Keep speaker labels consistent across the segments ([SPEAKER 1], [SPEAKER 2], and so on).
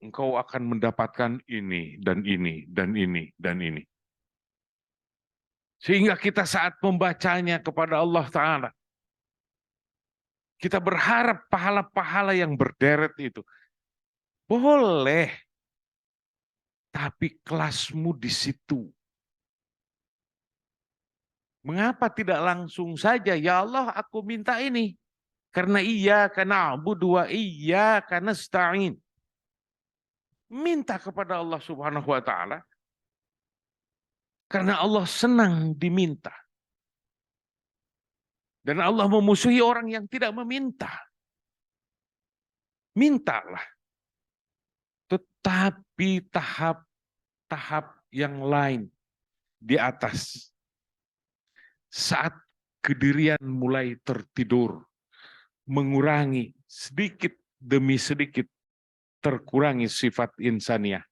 [SPEAKER 1] engkau akan mendapatkan ini dan ini dan ini dan ini. Sehingga kita saat membacanya kepada Allah Ta'ala, kita berharap pahala-pahala yang berderet itu. Boleh, tapi kelasmu di situ. Mengapa tidak langsung saja, ya Allah aku minta ini. Karena karena karena nasta'in. Minta kepada Allah Subhanahu wa Ta'ala. Karena Allah senang diminta. Dan Allah memusuhi orang yang tidak meminta. Mintalah. Tetapi tahap yang lain di atas. Saat kedirian mulai tertidur, mengurangi sedikit demi sedikit, terkurangi sifat insaniah.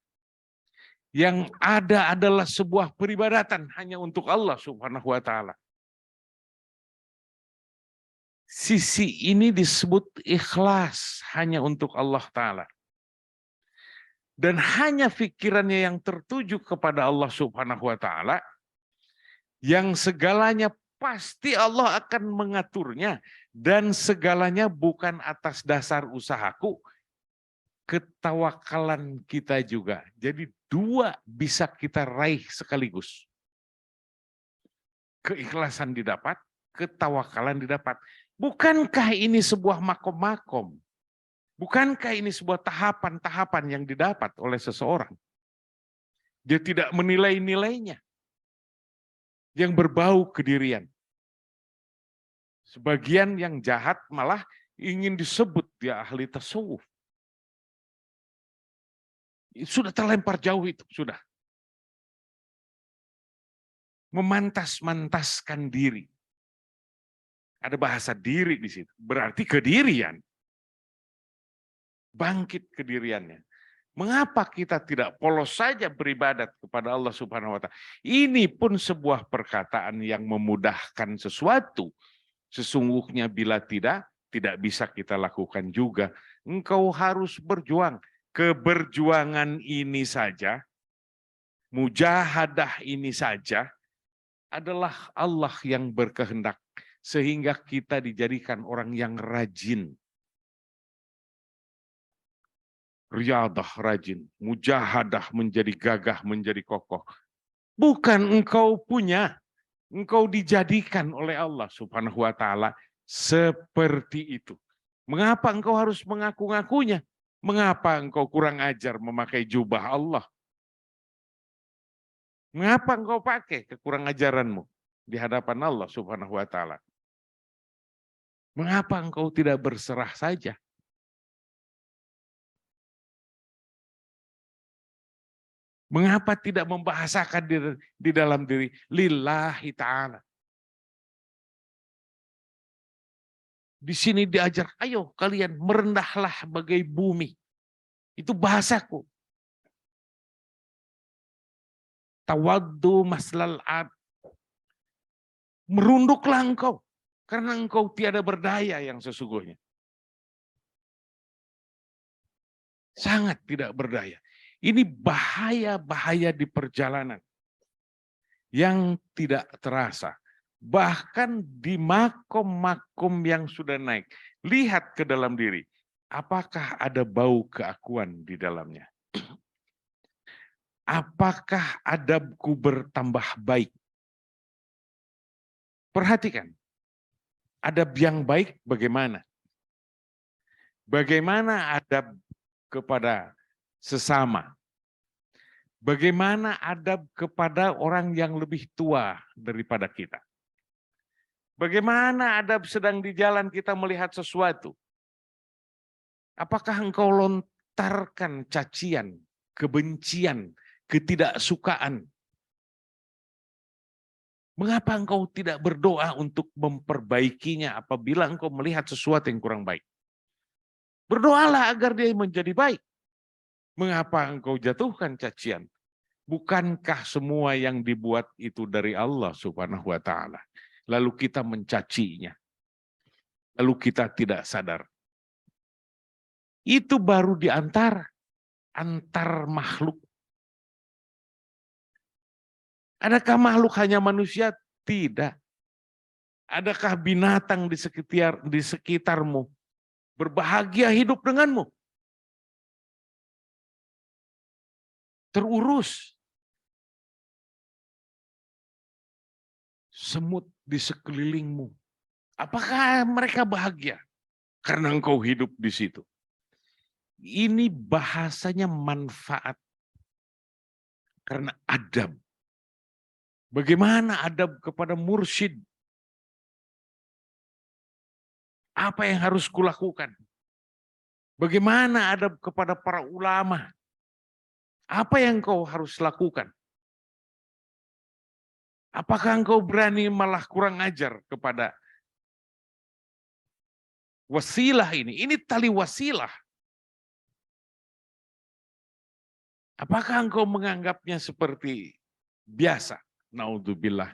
[SPEAKER 1] Yang ada adalah sebuah peribadatan hanya untuk Allah Subhanahu wa Ta'ala. Sisi ini disebut ikhlas hanya untuk Allah Ta'ala. Dan hanya pikirannya yang tertuju kepada Allah Subhanahu wa Ta'ala, yang segalanya pasti Allah akan mengaturnya, dan segalanya bukan atas dasar usahaku, ketawakalan kita juga. Jadi dua bisa kita raih sekaligus. Keikhlasan didapat, ketawakalan didapat. Bukankah ini sebuah makom-makom? Bukankah ini sebuah tahapan-tahapan yang didapat oleh seseorang? Dia tidak menilai nilainya yang berbau kedirian. Sebagian yang jahat malah ingin disebut dia ahli tasawuf. Sudah terlempar jauh itu, sudah. Memantas-mantaskan diri. Ada bahasa diri di situ, berarti kedirian. Bangkit kediriannya. Mengapa kita tidak polos saja beribadat kepada Allah Subhanahu wa Ta'ala? Ini pun sebuah perkataan yang memudahkan sesuatu. Sesungguhnya bila tidak bisa kita lakukan juga. Engkau harus berjuang. Keberjuangan ini saja, mujahadah ini saja, adalah Allah yang berkehendak. Sehingga kita dijadikan orang yang rajin. Riyadah rajin, mujahadah menjadi gagah, menjadi kokoh. Bukan engkau punya, engkau dijadikan oleh Allah Subhanahu wa Ta'ala seperti itu. Mengapa engkau harus mengaku-ngakunya? Mengapa engkau kurang ajar memakai jubah Allah? Mengapa engkau pakai kekurang ajaranmu di hadapan Allah Subhanahu wa Ta'ala? Mengapa engkau tidak berserah saja? Mengapa tidak membahasakan di dalam diri lillahi ta'ala? Di sini diajar, ayo kalian merendahlah bagai bumi. Itu bahasaku. Tawaddu maslal ab. Merunduklah engkau. Karena engkau tiada berdaya yang sesungguhnya. Sangat tidak berdaya. Ini bahaya-bahaya di perjalanan yang tidak terasa. Bahkan di makom-makom yang sudah naik. Lihat ke dalam diri. Apakah ada bau keakuan di dalamnya? Apakah adabku bertambah baik? Perhatikan. Adab yang baik bagaimana? Bagaimana adab kepada sesama? Bagaimana adab kepada orang yang lebih tua daripada kita? Bagaimana adab sedang di jalan kita melihat sesuatu? Apakah engkau lontarkan cacian, kebencian, ketidaksukaan? Mengapa engkau tidak berdoa untuk memperbaikinya apabila engkau melihat sesuatu yang kurang baik? Berdoalah agar dia menjadi baik. Mengapa engkau jatuhkan cacian? Bukankah semua yang dibuat itu dari Allah Subhanahu wa Ta'ala? Lalu kita mencacinya. Lalu kita tidak sadar. Itu baru di antara. antar makhluk. Adakah makhluk hanya manusia? Tidak. Adakah binatang di sekitarmu berbahagia hidup denganmu? Terurus. Semut di sekelilingmu. Apakah mereka bahagia? Karena engkau hidup di situ. Ini bahasanya manfaat. Karena adab. Bagaimana adab kepada mursyid? Apa yang harus kulakukan? Bagaimana adab kepada para ulama? Apa yang kau harus lakukan? Apakah engkau berani malah kurang ajar kepada wasilah ini? Ini tali wasilah. Apakah engkau menganggapnya seperti biasa? Naudzubillah,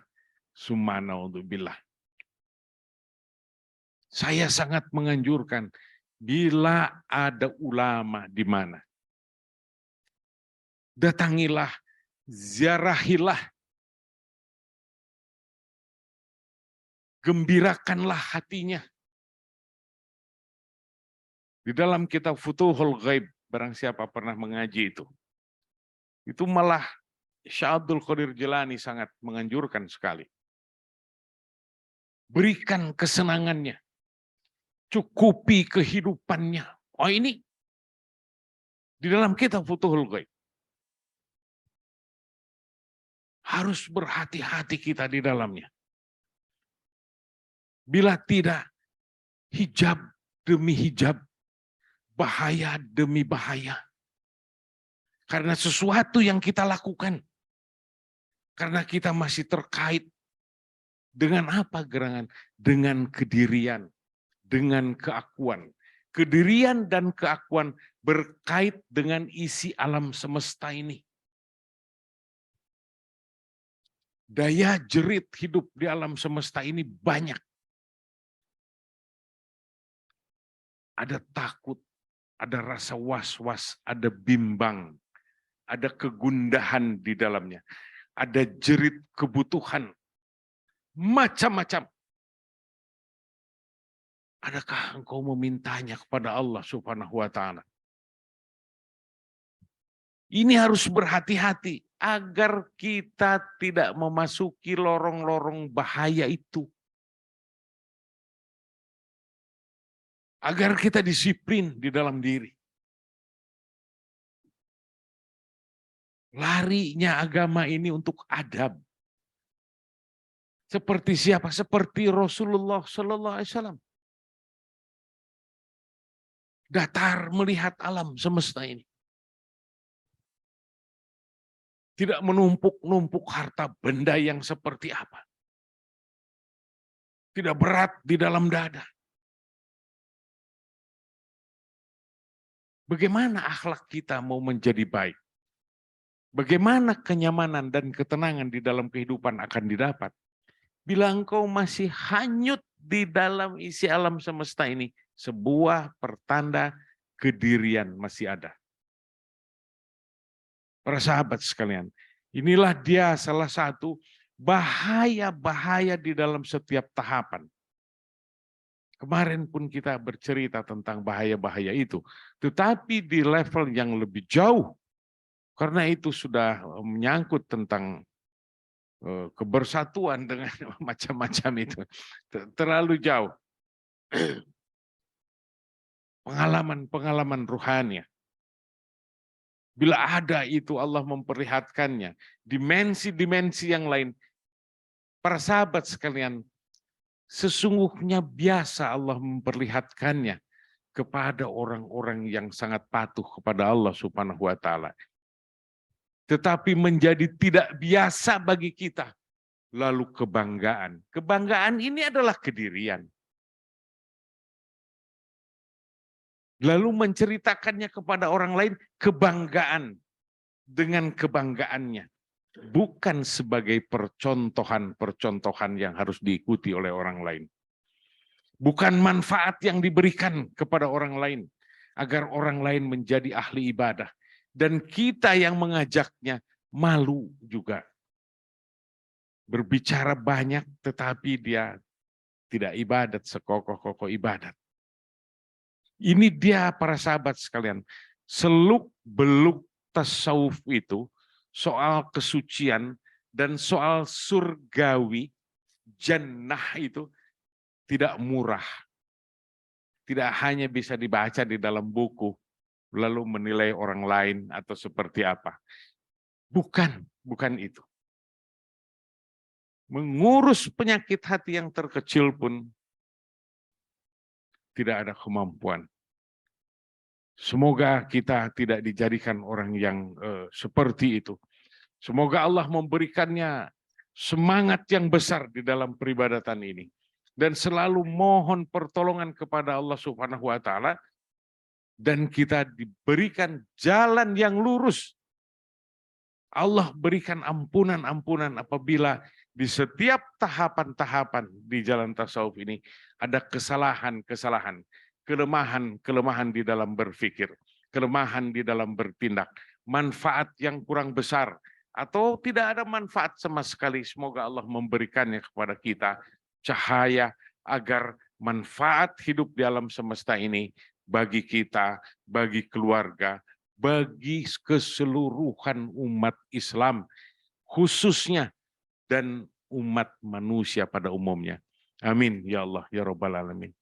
[SPEAKER 1] summa naudzubillah. Saya sangat menganjurkan bila ada ulama di mana, datangilah, ziarahilah, gembirakanlah hatinya. Di dalam kitab Futuhul Ghaib, barang siapa pernah mengaji itu malah Syekh Abdul Qadir Jilani sangat menganjurkan sekali. Berikan kesenangannya, cukupi kehidupannya. Oh ini di dalam kitab Futuhul Ghaib. Harus berhati-hati kita di dalamnya. Bila tidak, hijab demi hijab, bahaya demi bahaya. Karena sesuatu yang kita lakukan, karena kita masih terkait dengan apa gerangan? Dengan kedirian, dengan keakuan. Kedirian dan keakuan berkait dengan isi alam semesta ini. Daya jerit hidup di alam semesta ini banyak. Ada takut, ada rasa was-was, ada bimbang, ada kegundahan di dalamnya. Ada jerit kebutuhan, macam-macam. Adakah engkau memintanya kepada Allah Subhanahu wa Ta'ala? Ini harus berhati-hati agar kita tidak memasuki lorong-lorong bahaya itu. Agar kita disiplin di dalam diri. Larinya agama ini untuk adab. Seperti siapa? Seperti Rasulullah Sallallahu Alaihi Wasallam. Datar melihat alam semesta ini. Tidak menumpuk-numpuk harta benda yang seperti apa. Tidak berat di dalam dada. Bagaimana akhlak kita mau menjadi baik? Bagaimana kenyamanan dan ketenangan di dalam kehidupan akan didapat? Bila engkau masih hanyut di dalam isi alam semesta ini, sebuah pertanda kedirian masih ada. Para sahabat sekalian, inilah dia salah satu bahaya-bahaya di dalam setiap tahapan. Kemarin pun kita bercerita tentang bahaya-bahaya itu, tetapi di level yang lebih jauh, karena itu sudah menyangkut tentang kebersatuan dengan macam-macam itu, terlalu jauh. Pengalaman-pengalaman ruhani. Bila ada itu Allah memperlihatkannya, dimensi-dimensi yang lain. Para sahabat sekalian, sesungguhnya biasa Allah memperlihatkannya kepada orang-orang yang sangat patuh kepada Allah Subhanahu wa Ta'ala. Tetapi menjadi tidak biasa bagi kita. Lalu kebanggaan. Kebanggaan ini adalah kedirian. Lalu menceritakannya kepada orang lain, kebanggaan dengan kebanggaannya. Bukan sebagai percontohan-percontohan yang harus diikuti oleh orang lain. Bukan manfaat yang diberikan kepada orang lain, agar orang lain menjadi ahli ibadah. Dan kita yang mengajaknya malu juga. Berbicara banyak tetapi dia tidak ibadat sekokoh-kokoh ibadat. Ini dia para sahabat sekalian. Seluk-beluk tasawuf itu soal kesucian dan soal surgawi, jannah itu tidak murah. Tidak hanya bisa dibaca di dalam buku, lalu menilai orang lain atau seperti apa. Bukan itu. Mengurus penyakit hati yang terkecil pun tidak ada kemampuan. Semoga kita tidak dijadikan orang yang seperti itu. Semoga Allah memberikannya semangat yang besar di dalam peribadatan ini. Dan selalu mohon pertolongan kepada Allah Subhanahu wa Ta'ala. Dan kita diberikan jalan yang lurus. Allah berikan ampunan-ampunan apabila di setiap tahapan-tahapan di jalan tasawuf ini ada kesalahan-kesalahan, kelemahan-kelemahan di dalam berpikir, kelemahan di dalam bertindak, manfaat yang kurang besar, atau tidak ada manfaat sama sekali. Semoga Allah memberikannya kepada kita cahaya agar manfaat hidup di alam semesta ini bagi kita, bagi keluarga, bagi keseluruhan umat Islam khususnya dan umat manusia pada umumnya. Amin ya Allah ya Rabbal Alamin.